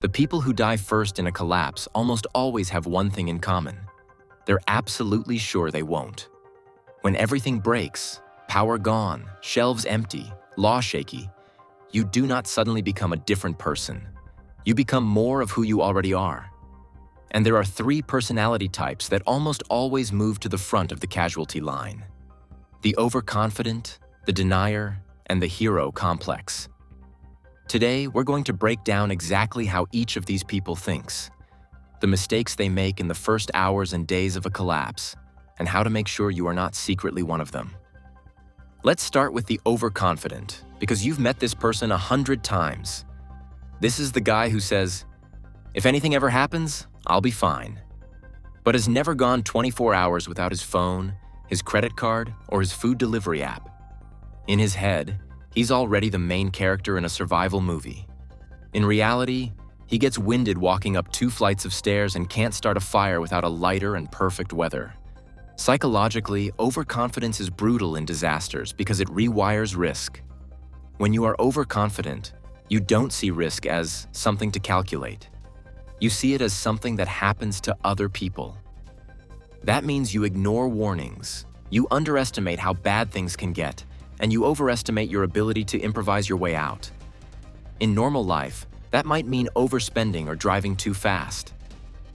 The people who die first in a collapse almost always have one thing in common. They're absolutely sure they won't. When everything breaks, power gone, shelves empty, law shaky, you do not suddenly become a different person. You become more of who you already are. And there are three personality types that almost always move to the front of the casualty line: the overconfident, the denier, and the hero complex. Today, we're going to break down exactly how each of these people thinks, the mistakes they make in the first hours and days of a collapse, and how to make sure you are not secretly one of them. Let's start with the overconfident, because you've met this person 100 times. This is the guy who says, "If anything ever happens, I'll be fine," but has never gone 24 hours without his phone, his credit card, or his food delivery app. In his head, he's already the main character in a survival movie. In reality, he gets winded walking up 2 flights of stairs and can't start a fire without a lighter and perfect weather. Psychologically, overconfidence is brutal in disasters because it rewires risk. When you are overconfident, you don't see risk as something to calculate. You see it as something that happens to other people. That means you ignore warnings, you underestimate how bad things can get, and you overestimate your ability to improvise your way out. In normal life, that might mean overspending or driving too fast.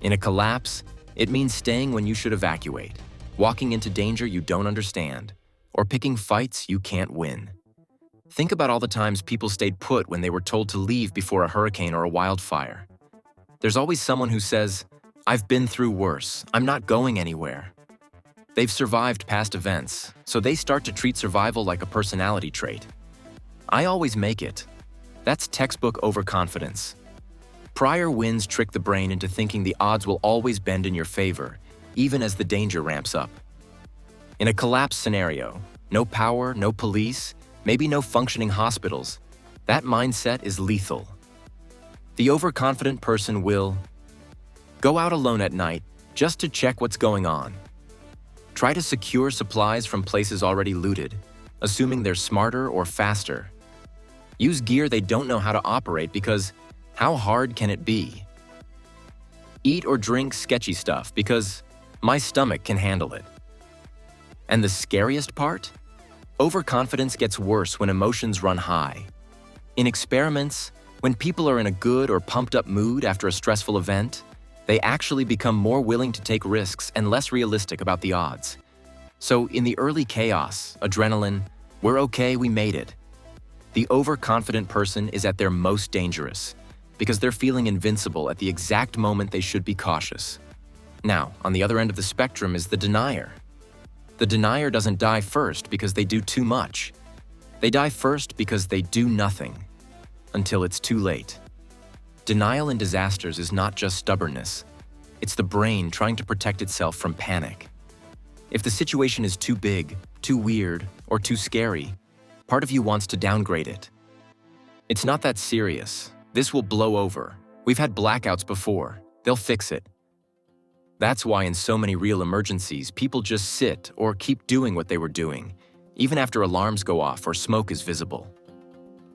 In a collapse, it means staying when you should evacuate, walking into danger you don't understand, or picking fights you can't win. Think about all the times people stayed put when they were told to leave before a hurricane or a wildfire. There's always someone who says, "I've been through worse, I'm not going anywhere." They've survived past events, so they start to treat survival like a personality trait. "I always make it." That's textbook overconfidence. Prior wins trick the brain into thinking the odds will always bend in your favor, even as the danger ramps up. In a collapse scenario, no power, no police, maybe no functioning hospitals, that mindset is lethal. The overconfident person will go out alone at night just to check what's going on. Try to secure supplies from places already looted, assuming they're smarter or faster. Use gear they don't know how to operate because how hard can it be? Eat or drink sketchy stuff because my stomach can handle it. And the scariest part? Overconfidence gets worse when emotions run high. In experiments, when people are in a good or pumped-up mood after a stressful event, they actually become more willing to take risks and less realistic about the odds. So in the early chaos, adrenaline, "We're okay, we made it." The overconfident person is at their most dangerous because they're feeling invincible at the exact moment they should be cautious. Now, on the other end of the spectrum is the denier. The denier doesn't die first because they do too much. They die first because they do nothing, until it's too late. Denial in disasters is not just stubbornness. It's the brain trying to protect itself from panic. If the situation is too big, too weird, or too scary, part of you wants to downgrade it. It's not that serious. This will blow over. We've had blackouts before. They'll fix it. That's why in so many real emergencies, people just sit or keep doing what they were doing, even after alarms go off or smoke is visible.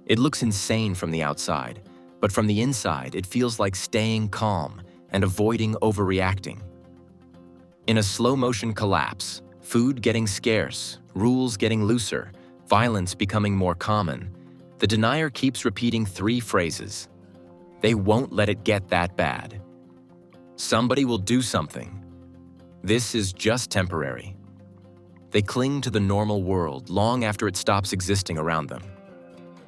It looks insane from the outside, but from the inside, it feels like staying calm and avoiding overreacting. In a slow-motion collapse, food getting scarce, rules getting looser, violence becoming more common, the denier keeps repeating 3 phrases. They won't let it get that bad. Somebody will do something. This is just temporary. They cling to the normal world long after it stops existing around them.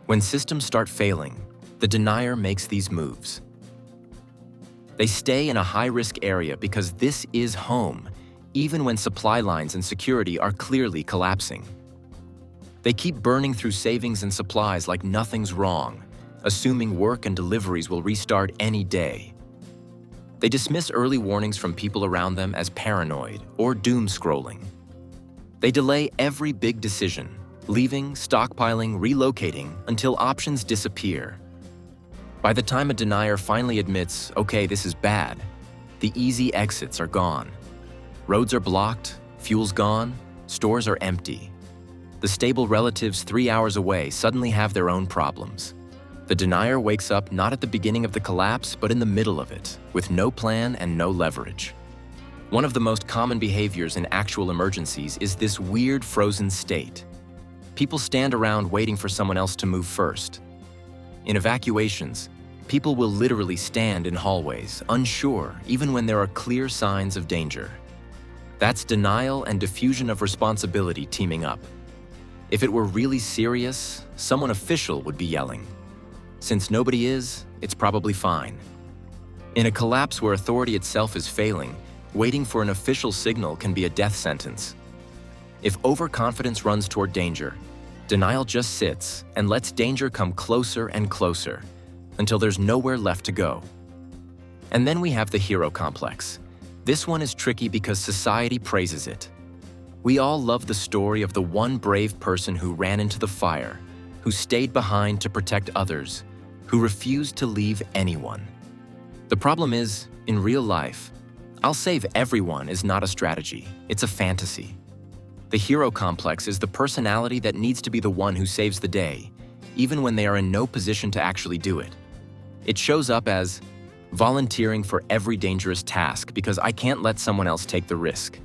When systems start failing, the denier makes these moves. They stay in a high-risk area because this is home, even when supply lines and security are clearly collapsing. They keep burning through savings and supplies like nothing's wrong, assuming work and deliveries will restart any day. They dismiss early warnings from people around them as paranoid or doom-scrolling. They delay every big decision, leaving, stockpiling, relocating until options disappear. By the time a denier finally admits, "Okay, this is bad," the easy exits are gone. Roads are blocked, fuel's gone, stores are empty. The stable relatives 3 hours away suddenly have their own problems. The denier wakes up not at the beginning of the collapse, but in the middle of it, with no plan and no leverage. One of the most common behaviors in actual emergencies is this weird frozen state. People stand around waiting for someone else to move first. In evacuations, people will literally stand in hallways, unsure, even when there are clear signs of danger. That's denial and diffusion of responsibility teaming up. If it were really serious, someone official would be yelling. Since nobody is, it's probably fine. In a collapse where authority itself is failing, waiting for an official signal can be a death sentence. If overconfidence runs toward danger, denial just sits and lets danger come closer and closer until there's nowhere left to go. And then we have the hero complex. This one is tricky because society praises it. We all love the story of the one brave person who ran into the fire, who stayed behind to protect others, who refused to leave anyone. The problem is, in real life, I'll save everyone is not a strategy, it's a fantasy. The hero complex is the personality that needs to be the one who saves the day, even when they are in no position to actually do it. It shows up as volunteering for every dangerous task because I can't let someone else take the risk.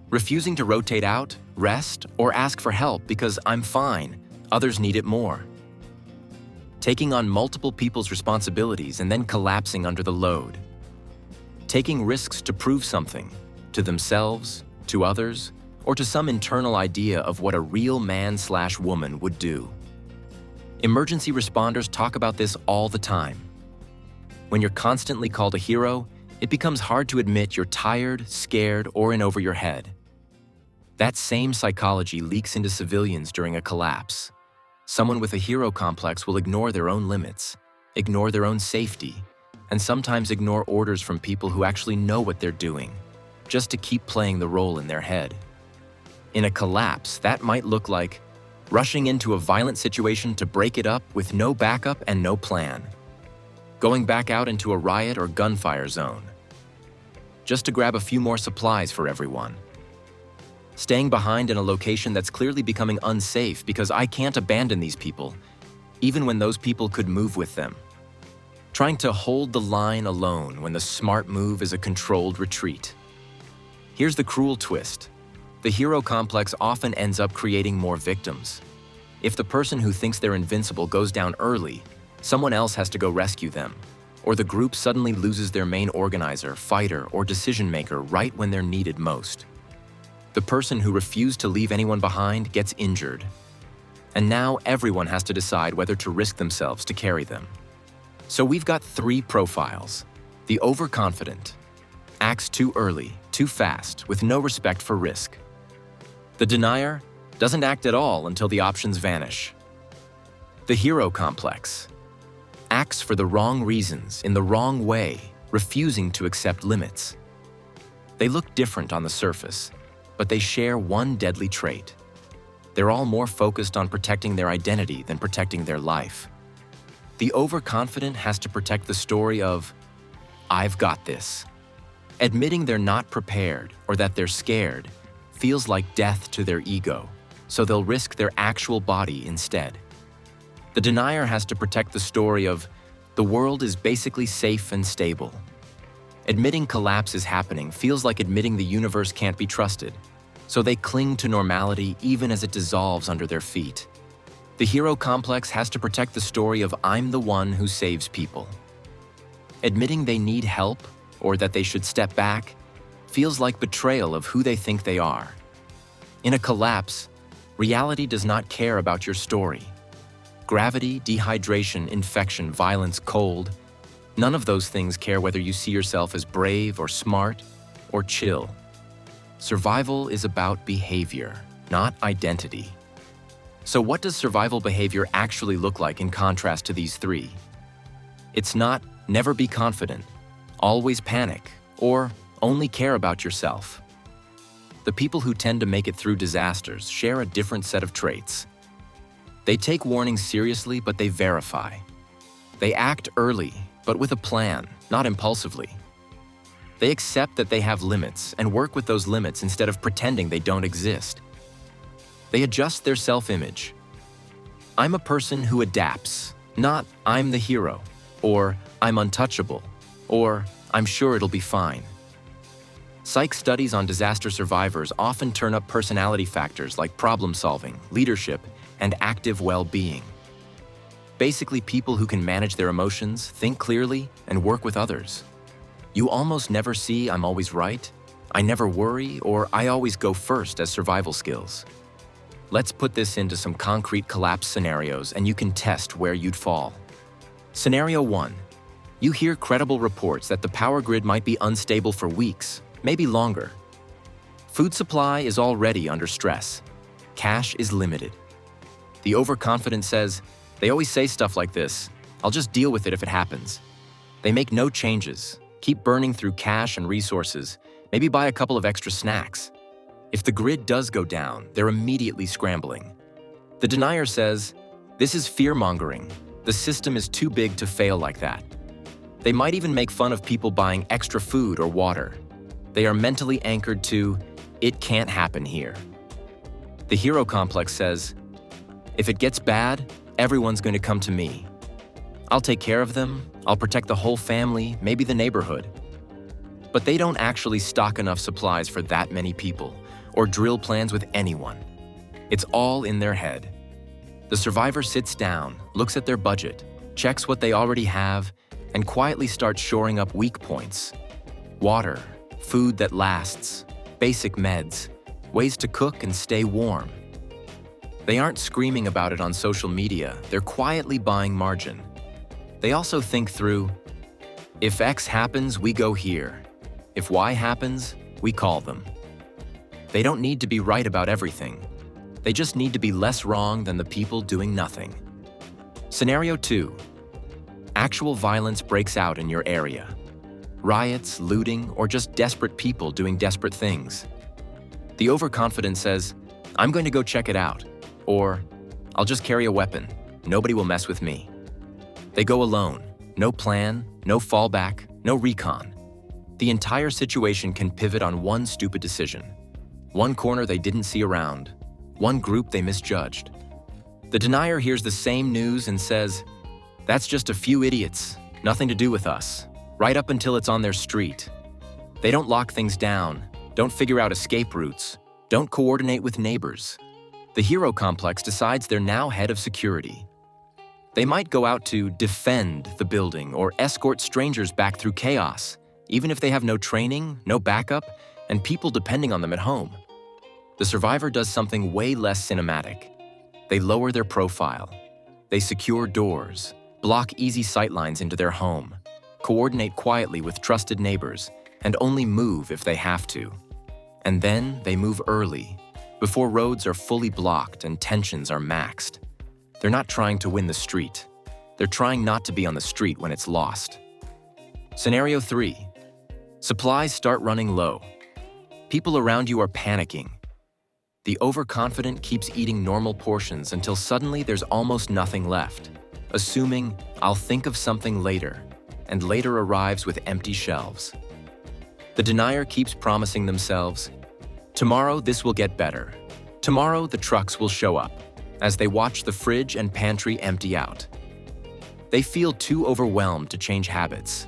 Refusing to rotate out, rest, or ask for help because I'm fine, others need it more. Taking on multiple people's responsibilities and then collapsing under the load. Taking risks to prove something, to themselves, to others, or to some internal idea of what a real man/woman would do. Emergency responders talk about this all the time. When you're constantly called a hero, it becomes hard to admit you're tired, scared, or in over your head. That same psychology leaks into civilians during a collapse. Someone with a hero complex will ignore their own limits, ignore their own safety, and sometimes ignore orders from people who actually know what they're doing, just to keep playing the role in their head. In a collapse, that might look like rushing into a violent situation to break it up with no backup and no plan. Going back out into a riot or gunfire zone, just to grab a few more supplies for everyone. Staying behind in a location that's clearly becoming unsafe because I can't abandon these people, even when those people could move with them. Trying to hold the line alone when the smart move is a controlled retreat. Here's the cruel twist. The hero complex often ends up creating more victims. If the person who thinks they're invincible goes down early, someone else has to go rescue them, or the group suddenly loses their main organizer, fighter, or decision-maker right when they're needed most. The person who refused to leave anyone behind gets injured. And now everyone has to decide whether to risk themselves to carry them. So we've got three profiles. The overconfident, acts too early, too fast, with no respect for risk. The denier doesn't act at all until the options vanish. The hero complex, acts for the wrong reasons, in the wrong way, refusing to accept limits. They look different on the surface, but they share one deadly trait. They're all more focused on protecting their identity than protecting their life. The overconfident has to protect the story of, "I've got this." Admitting they're not prepared or that they're scared feels like death to their ego, so they'll risk their actual body instead. The denier has to protect the story of, "The world is basically safe and stable." Admitting collapse is happening feels like admitting the universe can't be trusted, so they cling to normality even as it dissolves under their feet. The hero complex has to protect the story of, "I'm the one who saves people." Admitting they need help or that they should step back feels like betrayal of who they think they are. In a collapse, reality does not care about your story. Gravity, dehydration, infection, violence, cold, none of those things care whether you see yourself as brave or smart or chill. Survival is about behavior, not identity. So what does survival behavior actually look like in contrast to these three? It's not never be confident, always panic, or only care about yourself. The people who tend to make it through disasters share a different set of traits. They take warnings seriously, but they verify. They act early, but with a plan, not impulsively. They accept that they have limits and work with those limits instead of pretending they don't exist. They adjust their self-image. I'm a person who adapts, Not, I'm the hero, or I'm untouchable, or I'm sure it'll be fine. Psych studies on disaster survivors often turn up personality factors like problem-solving, leadership, and active well-being. Basically, people who can manage their emotions, think clearly, and work with others. You almost never see I'm always right, I never worry, or I always go first as survival skills. Let's put this into some concrete collapse scenarios and you can test where you'd fall. Scenario 1. You hear credible reports that the power grid might be unstable for weeks, maybe longer. Food supply is already under stress. Cash is limited. The overconfident says, they always say stuff like this, I'll just deal with it if it happens. They make no changes, keep burning through cash and resources, maybe buy a couple of extra snacks. If the grid does go down, they're immediately scrambling. The denier says, this is fear-mongering. The system is too big to fail like that. They might even make fun of people buying extra food or water. They are mentally anchored to, it can't happen here. The hero complex says, if it gets bad, everyone's going to come to me. I'll take care of them, I'll protect the whole family, maybe the neighborhood. But they don't actually stock enough supplies for that many people, or drill plans with anyone. It's all in their head. The survivor sits down, looks at their budget, checks what they already have, and quietly starts shoring up weak points. Water, food that lasts, basic meds, ways to cook and stay warm. They aren't screaming about it on social media, they're quietly buying margin. They also think through, if X happens, we go here. If Y happens, we call them. They don't need to be right about everything. They just need to be less wrong than the people doing nothing. Scenario 2. Actual violence breaks out in your area. Riots, looting, or just desperate people doing desperate things. The overconfident says, I'm going to go check it out. Or, I'll just carry a weapon. Nobody will mess with me. They go alone. No plan, no fallback, no recon. The entire situation can pivot on one stupid decision. One corner they didn't see around. One group they misjudged. The denier hears the same news and says, that's just a few idiots, nothing to do with us, right up until it's on their street. They don't lock things down, don't figure out escape routes, don't coordinate with neighbors. The hero complex decides they're now head of security. They might go out to defend the building or escort strangers back through chaos, even if they have no training, no backup, and people depending on them at home. The survivor does something way less cinematic. They lower their profile. They secure doors, block easy sightlines into their home, coordinate quietly with trusted neighbors, and only move if they have to. And then they move early, before roads are fully blocked and tensions are maxed. They're not trying to win the street. They're trying not to be on the street when it's lost. Scenario 3. Supplies start running low. People around you are panicking. The overconfident keeps eating normal portions until suddenly there's almost nothing left, assuming, I'll think of something later, and later arrives with empty shelves. The denier keeps promising themselves, tomorrow this will get better. Tomorrow the trucks will show up, as they watch the fridge and pantry empty out. They feel too overwhelmed to change habits.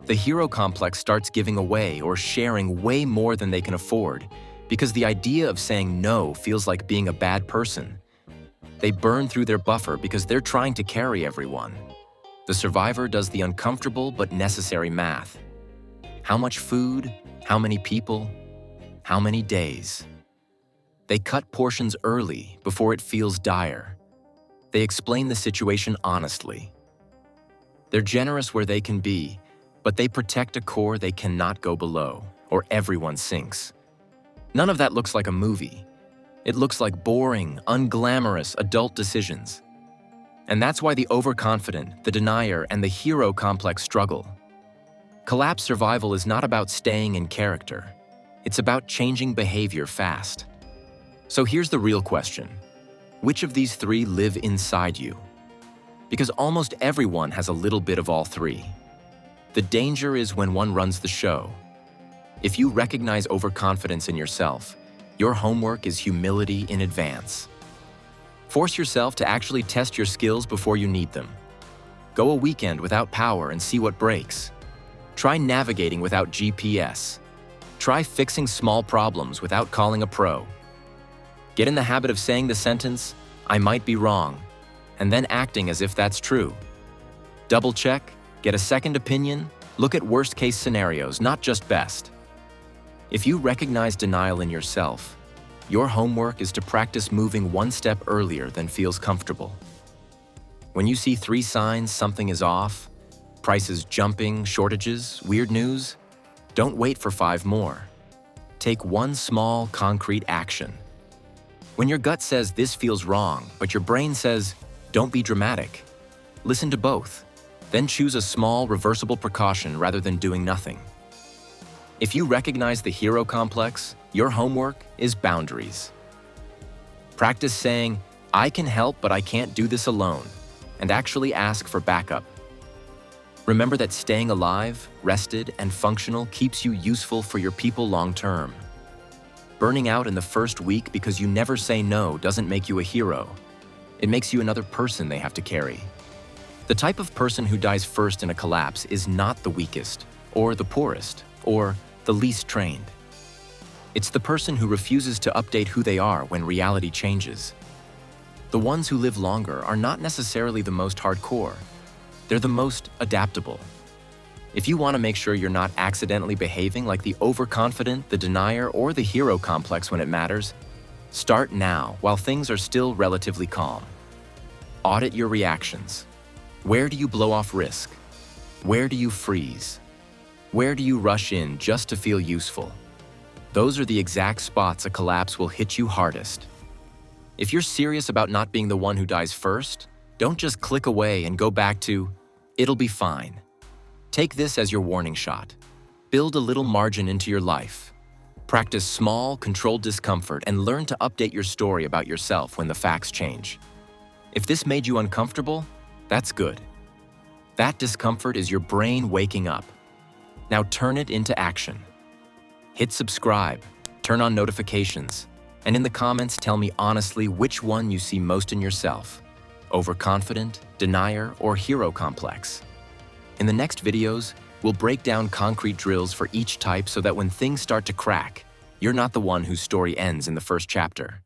The hero complex starts giving away or sharing way more than they can afford because the idea of saying no feels like being a bad person. They burn through their buffer because they're trying to carry everyone. The survivor does the uncomfortable but necessary math. How much food? How many people? How many days? They cut portions early before it feels dire. They explain the situation honestly. They're generous where they can be, but they protect a core they cannot go below, or everyone sinks. None of that looks like a movie. It looks like boring, unglamorous adult decisions. And that's why the overconfident, the denier, and the hero complex struggle. Collapse survival is not about staying in character. It's about changing behavior fast. So here's the real question. Which of these three live inside you? Because almost everyone has a little bit of all three. The danger is when one runs the show. If you recognize overconfidence in yourself, your homework is humility in advance. Force yourself to actually test your skills before you need them. Go a weekend without power and see what breaks. Try navigating without GPS. Try fixing small problems without calling a pro. Get in the habit of saying the sentence, "I might be wrong," and then acting as if that's true. Double check, get a second opinion, look at worst-case scenarios, not just best. If you recognize denial in yourself, your homework is to practice moving one step earlier than feels comfortable. When you see 3 signs something is off, prices jumping, shortages, weird news, don't wait for 5 more. Take one small, concrete action. When your gut says this feels wrong, but your brain says, don't be dramatic, listen to both. Then choose a small, reversible precaution rather than doing nothing. If you recognize the hero complex, your homework is boundaries. Practice saying, I can help, but I can't do this alone, and actually ask for backup. Remember that staying alive, rested, and functional keeps you useful for your people long-term. Burning out in the first week because you never say no doesn't make you a hero. It makes you another person they have to carry. The type of person who dies first in a collapse is not the weakest, or the poorest, or the least trained. It's the person who refuses to update who they are when reality changes. The ones who live longer are not necessarily the most hardcore. They're the most adaptable. If you want to make sure you're not accidentally behaving like the overconfident, the denier, or the hero complex when it matters, start now while things are still relatively calm. Audit your reactions. Where do you blow off risk? Where do you freeze? Where do you rush in just to feel useful? Those are the exact spots a collapse will hit you hardest. If you're serious about not being the one who dies first, don't just click away and go back to, "It'll be fine." Take this as your warning shot. Build a little margin into your life. Practice small, controlled discomfort and learn to update your story about yourself when the facts change. If this made you uncomfortable, that's good. That discomfort is your brain waking up. Now turn it into action. Hit subscribe, turn on notifications, and in the comments tell me honestly which one you see most in yourself: overconfident, denier, or hero complex. In the next videos, we'll break down concrete drills for each type so that when things start to crack, you're not the one whose story ends in the first chapter.